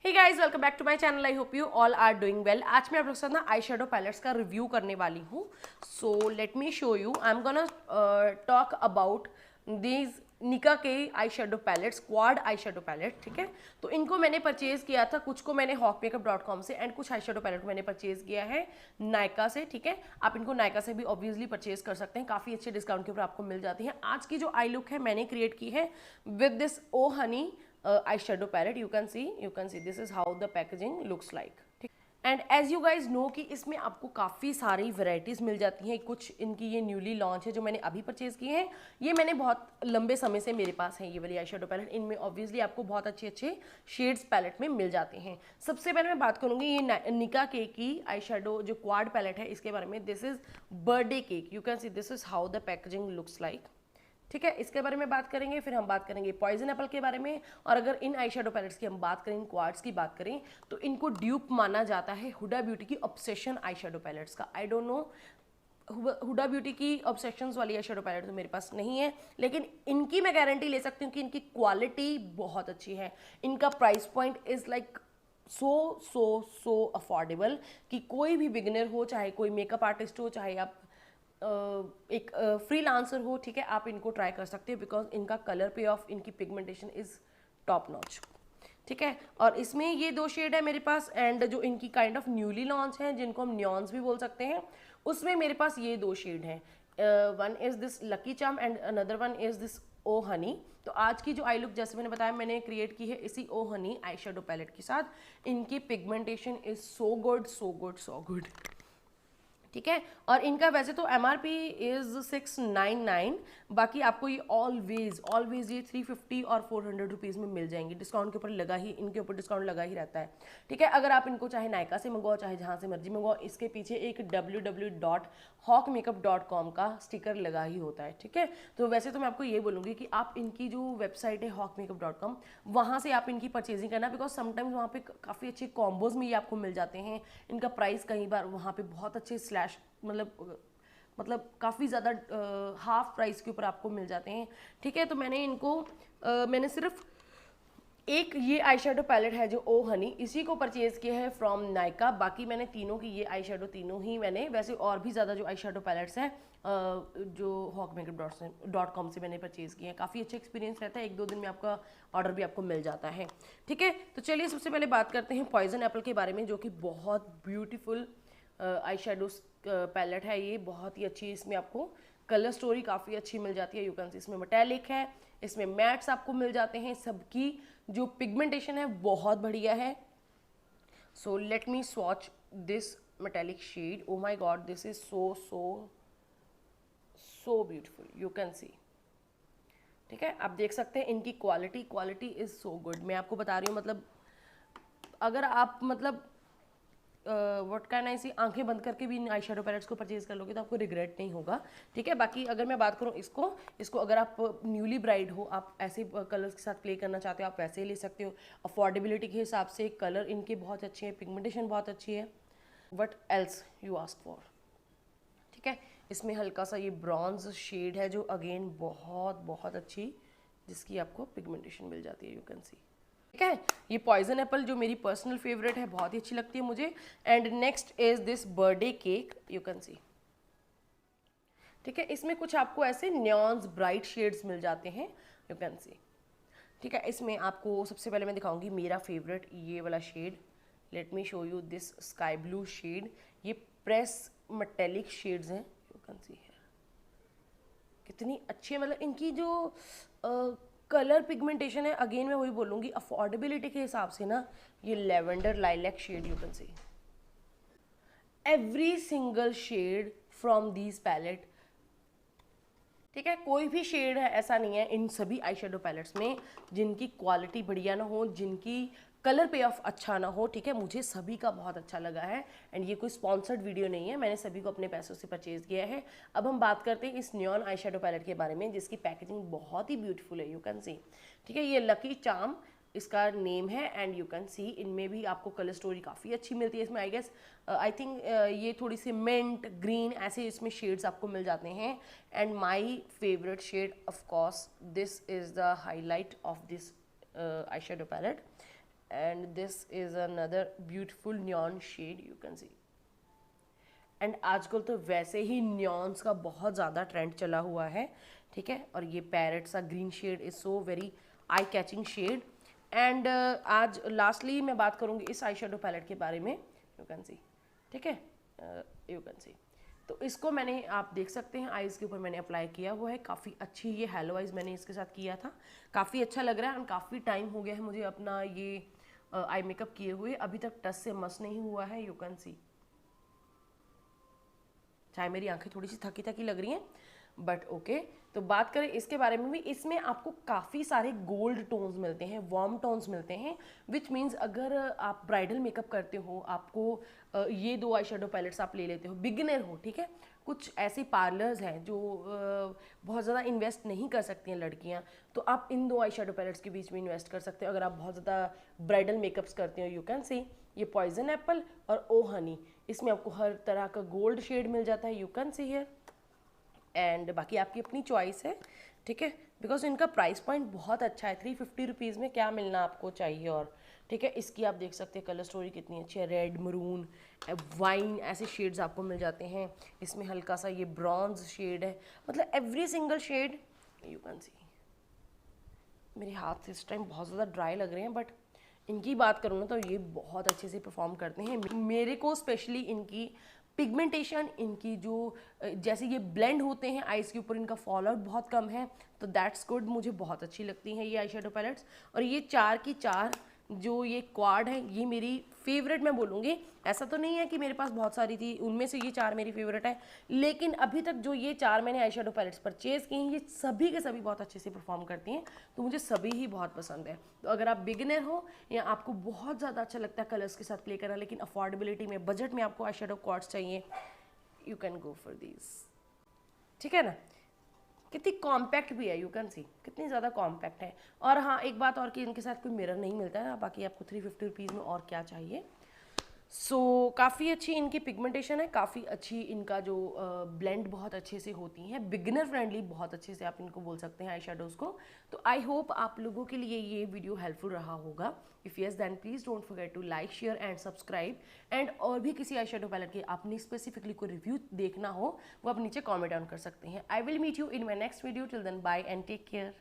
Hey guys, welcome back to my channel. I hope you all are doing well. आज मैं आप लोग के साथ ना आई शेडो पैलेट्स का रिव्यू करने वाली हूँ। So let me show you. I am gonna talk about these Nicka के eye shadow palettes, quad eye shadow palette. ठीक है, तो इनको मैंने परचेज किया था, कुछ को मैंने hawkmakeup.com से एंड कुछ आई शेडो पैलेट को मैंने परचेज किया है नायका से। ठीक है, आप इनको नायका से भी ऑब्वियसली परचेज कर सकते हैं, काफ़ी अच्छे डिस्काउंट के ऊपर आपको मिल जाती हैं। आज की जो आई लुक है मैंने क्रिएट की है with this oh honey eyeshadow palette. You can see this is how the packaging looks like. And as you guys know कि इसमें आपको काफ़ी सारी वेराइटीज़ मिल जाती हैं। कुछ इनकी ये न्यूली लॉन्च है जो मैंने अभी परचेज़ किए हैं, ये मैंने बहुत लंबे समय से मेरे पास है ये वाली आई शेडो पैलेट। इनमें ऑब्वियसली आपको बहुत अच्छे अच्छे शेड्स पैलेट में मिल जाते हैं। सबसे पहले मैं बात करूँगी ये निका के की आई शेडो जो क्वाड पैलेट है इसके बारे में। This is birthday cake. You can see this is how the packaging looks like. ठीक है, इसके बारे में बात करेंगे। फिर हम बात करेंगे पॉइजन एप्पल के बारे में। और अगर इन आई शेडो पैलेट्स की हम बात करें, क्वाड्स की बात करें, तो इनको ड्यूप माना जाता है हुडा ब्यूटी की ऑब्सेशन आई शेडो पैलेट्स का। I don't know, Huda Beauty की ऑब्सेशंस वाली आई शेडो पैलेट तो मेरे पास नहीं है, लेकिन इनकी मैं गारंटी ले सकती हूँ कि इनकी क्वालिटी बहुत अच्छी है। इनका price point is like so affordable कि कोई भी बिगिनर हो, चाहे कोई मेकअप आर्टिस्ट हो, चाहे आप एक फ्रीलांसर हो, ठीक है, आप इनको ट्राई कर सकते हो बिकॉज इनका कलर पे ऑफ, इनकी पिगमेंटेशन इज़ टॉप नॉच। ठीक है, और इसमें ये दो शेड है मेरे पास। एंड जो इनकी काइंड ऑफ न्यूली लॉन्च है जिनको हम न्योन्स भी बोल सकते हैं, उसमें मेरे पास ये दो शेड हैं। One is this lucky charm and another one is this oh honey. तो आज की जो आई लुक जैसे मैंने बताया मैंने क्रिएट की है इसी ओ हनी आई शेडो पैलेट के साथ। इनकी पिगमेंटेशन इज़ सो गुड। ठीक है, और इनका वैसे तो MRP इज़ 699, बाकी आपको ये ऑलवेज ये 350 और 400 रुपीज़ में मिल जाएंगे। डिस्काउंट के ऊपर लगा ही, इनके ऊपर डिस्काउंट लगा ही रहता है। ठीक है, अगर आप इनको चाहे नायका से मंगवाओ चाहे जहाँ से मर्जी मंगवाओ, इसके पीछे एक www.hawkmakeup.com का स्टिकर लगा ही होता है। ठीक है, तो वैसे तो मैं आपको ये बोलूँगी कि आप इनकी जो वेबसाइट है hawkmakeup.com, वहाँ से आप इनकी परचेजिंग करना, बिकॉज समटाइम्स वहाँ पे काफ़ी अच्छे कॉम्बोज में ये आपको मिल जाते हैं। इनका प्राइस कई बार वहाँ पे बहुत अच्छे स्लैश मतलब काफ़ी ज़्यादा हाफ प्राइस के ऊपर आपको मिल जाते हैं। ठीक है, तो मैंने इनको मैंने सिर्फ एक ये आई शेडो पैलेट है जो ओ हनी, इसी को परचेज़ किया है फ्रॉम नायका। बाकी मैंने तीनों की ये आई शेडो तीनों ही मैंने वैसे और भी ज़्यादा जो आई शेडो पैलेट्स हैं जो hawkmakeup.com से मैंने परचेज़ किए हैं। काफ़ी अच्छा एक्सपीरियंस रहता है, 1-2 दिन में आपका ऑर्डर भी आपको मिल जाता है। ठीक है, तो चलिए सबसे पहले बात करते हैं पॉइजन एप्पल के बारे में, जो कि बहुत ब्यूटीफुल आई शेडो पैलेट है। ये बहुत ही अच्छी, इसमें आपको कलर स्टोरी काफ़ी अच्छी मिल जाती है। यू कैन सी इसमें मेटेलिक है, इसमें मैट्स आपको मिल जाते हैं, सबकी जो पिगमेंटेशन है बहुत बढ़िया है। So let me swatch this metallic shade. Oh my God, this is so beautiful. You can see, ठीक है, आप देख सकते हैं इनकी क्वालिटी इज़ सो गुड। मैं आपको बता रही हूँ, मतलब अगर आप व्हाट कैन आई सी, आंखें बंद करके भी इन आई शेडो पैलेट्स को परचेज कर लोगे तो आपको रिग्रेट नहीं होगा। ठीक है, बाकी अगर मैं बात करूँ इसको अगर आप न्यूली ब्राइड हो, आप ऐसे कलर्स के साथ प्ले करना चाहते हो, आप वैसे ही ले सकते हो। अफोर्डेबिलिटी के हिसाब से कलर इनके बहुत अच्छे हैं, पिगमेंटेशन बहुत अच्छी है। What else you ask for. ठीक है, इसमें हल्का सा ये ब्रॉन्ज शेड है जो अगेन बहुत अच्छी, जिसकी आपको पिगमेंटेशन मिल जाती है। यू कैन सी, ठीक है, ये पॉइजन एप्पल जो मेरी पर्सनल फेवरेट है, बहुत ही अच्छी लगती है मुझे। And next is this birthday cake. You can see, ठीक है, इसमें कुछ आपको ऐसे न्योन्स ब्राइट शेड्स मिल जाते हैं। यू कैन सी, ठीक है, इसमें आपको सबसे पहले मैं दिखाऊंगी मेरा फेवरेट ये वाला शेड। Let me show you this sky blue shade. ये प्रेस मेटेलिक शेड्स हैं। यू कैन सी कितनी अच्छी, मतलब इनकी जो कलर पिगमेंटेशन है, अगेन मैं वही बोलूँगी अफोर्डेबिलिटी के हिसाब से ना, ये lavender lilac shade. You can see every single shade from these palette. ठीक है, कोई भी शेड है ऐसा नहीं है इन सभी आई शेडो पैलेट्स में जिनकी क्वालिटी बढ़िया ना हो, जिनकी कलर पे ऑफ अच्छा ना हो। ठीक है, मुझे सभी का बहुत अच्छा लगा है। एंड ये कोई स्पॉन्सर्ड वीडियो नहीं है, मैंने सभी को अपने पैसों से परचेज किया है। अब हम बात करते हैं इस न्योन आई शेडो पैलेट के बारे में, जिसकी पैकेजिंग बहुत ही ब्यूटीफुल है। यू कैन सी, ठीक है, ये लकी चार्म इसका नेम है। एंड यू कैन सी इनमें भी आपको कलर स्टोरी काफ़ी अच्छी मिलती है। इसमें आई थिंक ये थोड़ी सी मिंट ग्रीन ऐसे इसमें शेड्स आपको मिल जाते हैं। And my favourite shade of course, this is the highlight of this eye shadow palette. and this is another beautiful neon shade, you can see. And आजकल तो वैसे ही न्योन्स का बहुत ज़्यादा ट्रेंड चला हुआ है, ठीक है। और ये पैरेट सा green shade is so very eye catching shade. And आज लास्टली मैं बात करूँगी इस आई शेडो पैलेट के बारे में, यू कैन सी, ठीक है, यू कैन सी। तो इसको मैंने, आप देख सकते हैं, आईज़ के ऊपर मैंने अप्लाई किया हुआ है। काफ़ी अच्छी ये हेलो आइज़ मैंने इसके साथ किया था, काफ़ी अच्छा लग रहा है। एंड काफ़ी टाइम हो गया है मुझे अपना ये आई मेकअप किए हुए, अभी तक टच से मस नहीं हुआ है, यू कैन सी। चाहे मेरी आंखें थोड़ी सी थकी थकी लग रही हैं, बट ओके। तो बात करें इसके बारे में भी, इसमें आपको काफ़ी सारे गोल्ड टोन्स मिलते हैं, वार्म टोन्स मिलते हैं, विच मीन्स अगर आप ब्राइडल मेकअप करते हो, आपको ये 2 आई शेडो पैलेट्स आप ले लेते हो, बिगिनर हो, ठीक है। कुछ ऐसे पार्लर्स हैं जो बहुत ज़्यादा इन्वेस्ट नहीं कर सकती हैं लड़कियां, तो आप इन 2 आई शेडो पैलेट्स के बीच में इन्वेस्ट कर सकते हो अगर आप बहुत ज़्यादा ब्राइडल मेकअप्स करते हो, यू कैन सी। ये पॉइजन एप्पल और ओ हनी, इसमें आपको हर तरह का गोल्ड शेड मिल जाता है, you can see here. And बाकी आपकी अपनी चॉइस है, ठीक है, बिकॉज इनका प्राइस पॉइंट बहुत अच्छा है। 350 रुपीज़ में क्या मिलना आपको चाहिए, और ठीक है। इसकी आप देख सकते हैं कलर स्टोरी कितनी अच्छी है, रेड, मरून, वाइन, ऐसे शेड्स आपको मिल जाते हैं। इसमें हल्का सा ये ब्रॉन्ज शेड है, मतलब every single shade, you can see. मेरे हाथ इस टाइम बहुत ज़्यादा ड्राई लग रहे हैं, बट इनकी बात करूँ ना तो ये बहुत अच्छे से परफॉर्म करते हैं। मेरे को स्पेशली इनकी पिगमेंटेशन, इनकी जो जैसे ये ब्लेंड होते हैं आइज़ के ऊपर, इनका फॉल आउट बहुत कम है, तो दैट्स गुड। मुझे बहुत अच्छी लगती हैं ये आई शेडो पैलेट्स। और ये 4 की 4 जो ये क्वाड है, ये मेरी फेवरेट मैं बोलूँगी। ऐसा तो नहीं है कि मेरे पास बहुत सारी थी, उनमें से ये 4 मेरी फेवरेट है, लेकिन अभी तक जो ये 4 मैंने आई शेडो पैलेट्स परचेज़ की हैं, ये सभी के सभी बहुत अच्छे से परफॉर्म करती हैं, तो मुझे सभी ही बहुत पसंद है। तो अगर आप बिगिनर हो या आपको बहुत ज़्यादा अच्छा लगता है कलर्स के साथ प्ले करना, लेकिन अफोर्डेबिलिटी में, बजट में आपको आई शेडो क्वाड्स चाहिए, you can go for these, ठीक है ना। कितनी कॉम्पैक्ट भी है, यू कैन सी कितनी ज़्यादा कॉम्पैक्ट है। और हाँ, एक बात और कि इनके साथ कोई मिरर नहीं मिलता है, बाकी आपको 350 रुपीज़ में और क्या चाहिए। सो काफ़ी अच्छी इनकी पिगमेंटेशन है, काफ़ी अच्छी इनका जो ब्लेंड बहुत अच्छे से होती हैं, बिगिनर फ्रेंडली बहुत अच्छे से आप इनको बोल सकते हैं आई शेडोज़ को। तो आई होप आप लोगों के लिए ये वीडियो हेल्पफुल रहा होगा। If yes then please don't forget to like, share and subscribe. And और भी किसी आई शेडो पैलेट के आपने स्पेसिफिकली कोई रिव्यू देखना हो, वो आप नीचे कॉमेंट डाउन कर सकते हैं। I will meet you in my next video, till then bye and take care.